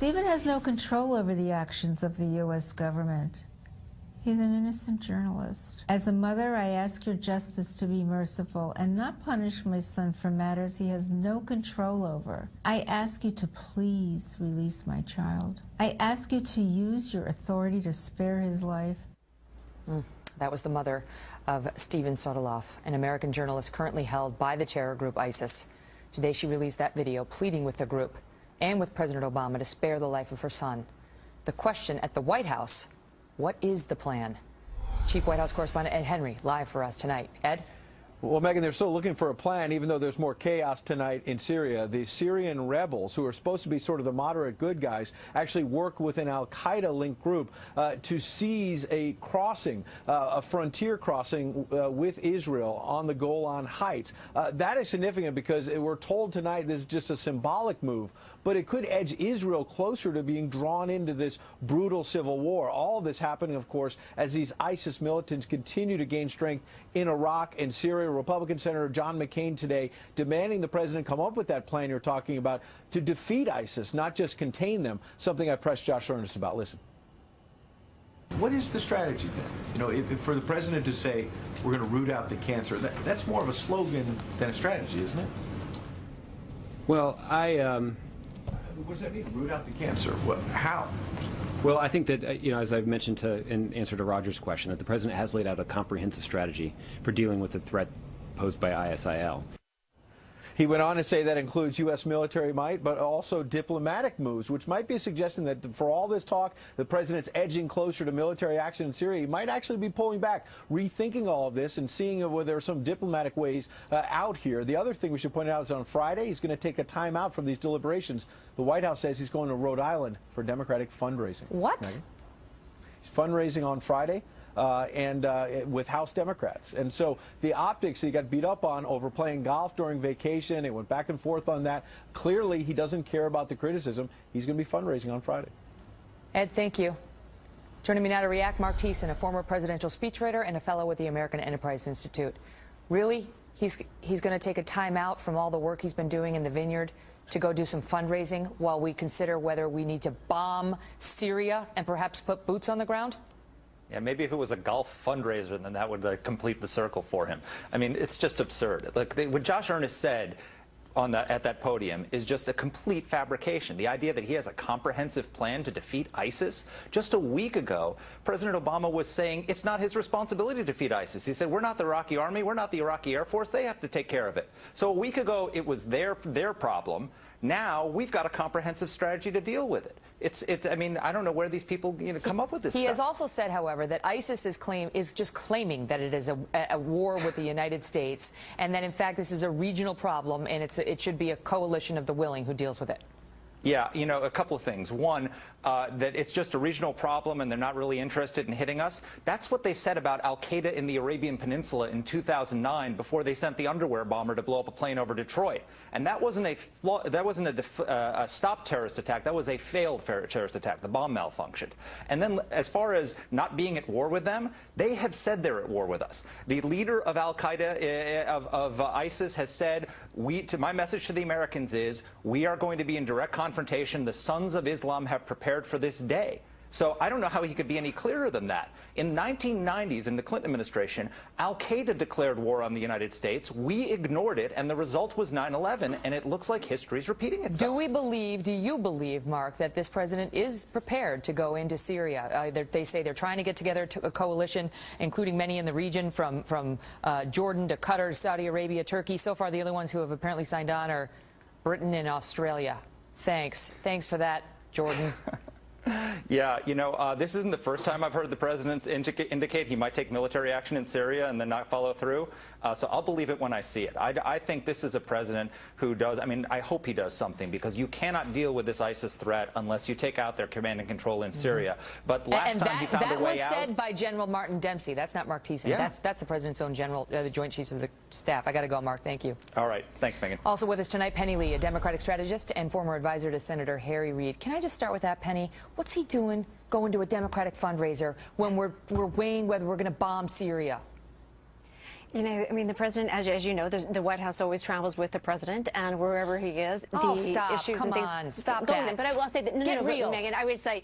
Stephen has no control over the actions of the U.S. government. He's an innocent journalist. As a mother, I ask your justice to be merciful and not punish my son for matters he has no control over. I ask you to please release my child. I ask you to use your authority to spare his life. That was the mother of Stephen Sotomayor, an American journalist currently held by the terror group ISIS. Today she released that video pleading with the group and with President Obama to spare the life of her son. The question at the White House: what is the plan? Chief White House correspondent Ed Henry live for us tonight. Ed? Well, Megan, they're still looking for a plan, even though there's more chaos tonight in Syria. The Syrian rebels, who are supposed to be sort of the moderate good guys, actually work with an al-Qaeda-linked group to seize a crossing, a frontier crossing with Israel on the Golan Heights. That is significant because we're told tonight this is just a symbolic move, but it could edge Israel closer to being drawn into this brutal civil war. All of this happening, of course, as these ISIS militants continue to gain strength in Iraq and Syria. Republican Senator John McCain today demanding the president come up with that plan you're talking about to defeat ISIS, not just contain them, something I pressed Josh Earnest about. Listen. What is the strategy then? You know, if for the president to say, we're going to root out the cancer, that's more of a slogan than a strategy, isn't it? Well, what does that mean, root out the cancer? What, how? Well, I think that, as I've mentioned in answer to Roger's question, that the president has laid out a comprehensive strategy for dealing with the threat posed by ISIL. He went on to say that includes U.S. military might, but also diplomatic moves, which might be a suggestion that for all this talk, the president's edging closer to military action in Syria. He might actually be pulling back, rethinking all of this and seeing whether there are some diplomatic ways out here. The other thing we should point out is on Friday, he's going to take a time out from these deliberations. The White House says he's going to Rhode Island for Democratic fundraising. What? Megan? He's fundraising on Friday. With House Democrats. And so the optics he got beat up on over playing golf during vacation, it went back and forth on that. Clearly, he doesn't care about the criticism. He's going to be fundraising on Friday. Ed, thank you. Joining me now to react, Mark Thiessen, a former presidential speechwriter and a fellow with the American Enterprise Institute. Really? He's going to take a time out from all the work he's been doing in the vineyard to go do some fundraising while we consider whether we need to bomb Syria and perhaps put boots on the ground? Yeah, maybe if it was a golf fundraiser, then that would complete the circle for him. I mean, it's just absurd. Like what Josh Earnest said at that podium is just a complete fabrication. The idea that he has a comprehensive plan to defeat ISIS. Just a week ago, President Obama was saying it's not his responsibility to defeat ISIS. He said, we're not the Iraqi army, we're not the Iraqi Air Force, they have to take care of it. So a week ago, it was their problem. Now we've got a comprehensive strategy to deal with it. I mean, I don't know where these people come up with this He stuff. has also said, however, that ISIS is just claiming that it is a war with the United States, and that in fact this is a regional problem, and it should be a coalition of the willing who deals with it. Yeah, a couple of things. One, that it's just a regional problem and they're not really interested in hitting us. That's what they said about al-Qaeda in the Arabian Peninsula in 2009 before they sent the underwear bomber to blow up a plane over Detroit. And that wasn't a stop terrorist attack. That was a failed terrorist attack. The bomb malfunctioned. And then as far as not being at war with them, they have said they're at war with us. The leader of al-Qaeda, of ISIS, has said, my message to the Americans is, we are going to be in direct confrontation. The sons of Islam have prepared for this day. So I don't know how he could be any clearer than that. In the 1990s, in the Clinton administration, al-Qaeda declared war on the United States. We ignored it, and the result was 9/11, and it looks like history's repeating itself. Do you believe, Mark, that this president is prepared to go into Syria? They say they're trying to get together a coalition, including many in the region, from Jordan to Qatar to Saudi Arabia, Turkey. So far, the only ones who have apparently signed on are Britain and Australia. Thanks for that, Jordan. Yeah, this isn't the first time I've heard the president indicate he might take military action in Syria and then not follow through. So I'll believe it when I see it. I think this is a president who does, I hope he does something, because you cannot deal with this ISIS threat unless you take out their command and control in Syria. But last time he found a way out. That was said by General Martin Dempsey. That's not Mark Thiessen. Yeah. That's the president's own general, the Joint Chiefs of the Staff. I got to go, Mark. Thank you. All right. Thanks, Megan. Also with us tonight, Penny Lee, a Democratic strategist and former advisor to Senator Harry Reid. Can I just start with that, Penny? What's he doing going to a Democratic fundraiser when we're weighing whether we're going to bomb Syria? You know, I mean, the president, as you know, the White House always travels with the president, and wherever he is, Oh, the stop. issues Come and things on. Stop go with that. him. But I will say that, Get real. Megan, I would say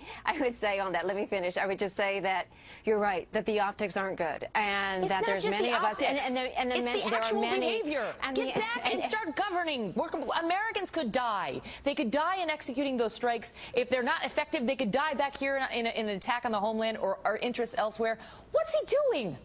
on that, let me finish. I would just say that you're right, that the optics aren't good, and It's that not there's just many the of us, optics. and It's the there actual are many, behavior. and Get back and start governing. Americans could die. They could die in executing those strikes. If they're not effective, they could die back here in an attack on the homeland or our interests elsewhere. What's he doing?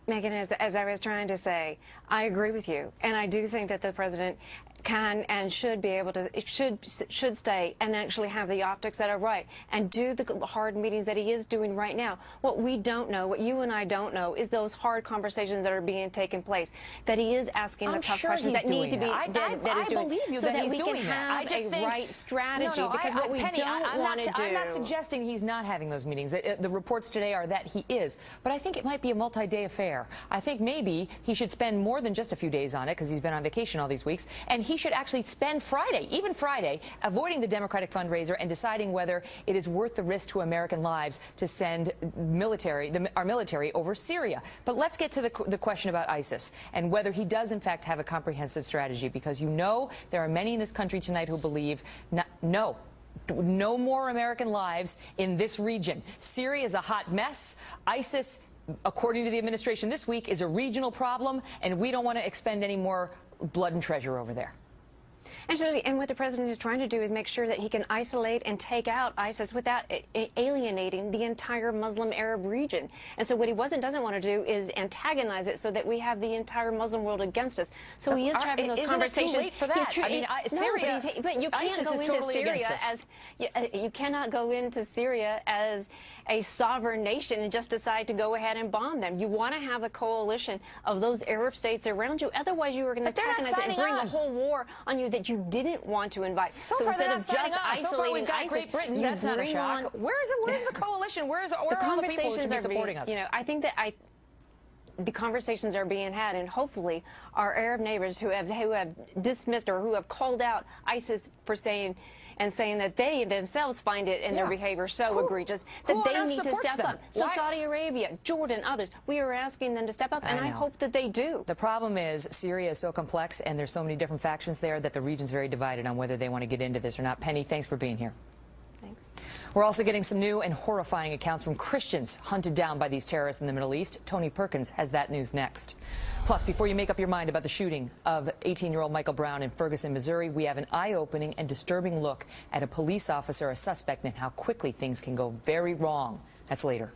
Megan, as I was trying to say, I agree with you, and I do think that the president can and should be able to, should stay and actually have the optics that are right and do the hard meetings that he is doing right now. What we don't know, what you and I don't know, is those hard conversations that are being taken place, that he is asking the tough questions that need to be, I believe you so that that he's we doing can that. have a right strategy, because what we Penny, don't want to do. I'm not suggesting he's not having those meetings. The reports today are that he is, but I think it might be a multi-day affair. I think maybe he should spend more than just a few days on it, because he's been on vacation all these weeks, and he should actually spend Friday, even Friday, avoiding the Democratic fundraiser and deciding whether it is worth the risk to American lives to send our military over Syria. But let's get to the question about ISIS and whether he does, in fact, have a comprehensive strategy, because you know there are many in this country tonight who believe no more American lives in this region. Syria is a hot mess. ISIS, according to the administration this week, is a regional problem, and we don't want to expend any more blood and treasure over there. Absolutely, and what the president is trying to do is make sure that he can isolate and take out ISIS without alienating the entire Muslim Arab region. And so what he doesn't want to do is antagonize it so that we have the entire Muslim world against us. So he is having those conversations. Isn't it too late for that? I mean, Syria, but you can't ISIS go is into totally Syria against us. you cannot go into Syria as a sovereign nation and just decide to go ahead and bomb them. You want to have a coalition of those Arab states around you. Otherwise, you are going to antagonize it and bring a whole war on you that you didn't want to invite. So far, instead they're of not just signing on. So far, we've got ISIS, Great Britain. That's not a shock. Where's the coalition? Where are all the people who should be supporting us? You know, I think that the conversations are being had, and hopefully our Arab neighbors who have dismissed or who have called out ISIS for saying that they themselves find it in their behavior so egregious that they need to step up. So Saudi Arabia, Jordan, others, we are asking them to step up, and I hope that they do. The problem is Syria is so complex, and there's so many different factions there that the region's very divided on whether they want to get into this or not. Penny, thanks for being here. Thanks. We're also getting some new and horrifying accounts from Christians hunted down by these terrorists in the Middle East. Tony Perkins has that news next. Plus, before you make up your mind about the shooting of 18-year-old Michael Brown in Ferguson, Missouri, we have an eye-opening and disturbing look at a police officer, a suspect, and how quickly things can go very wrong. That's later.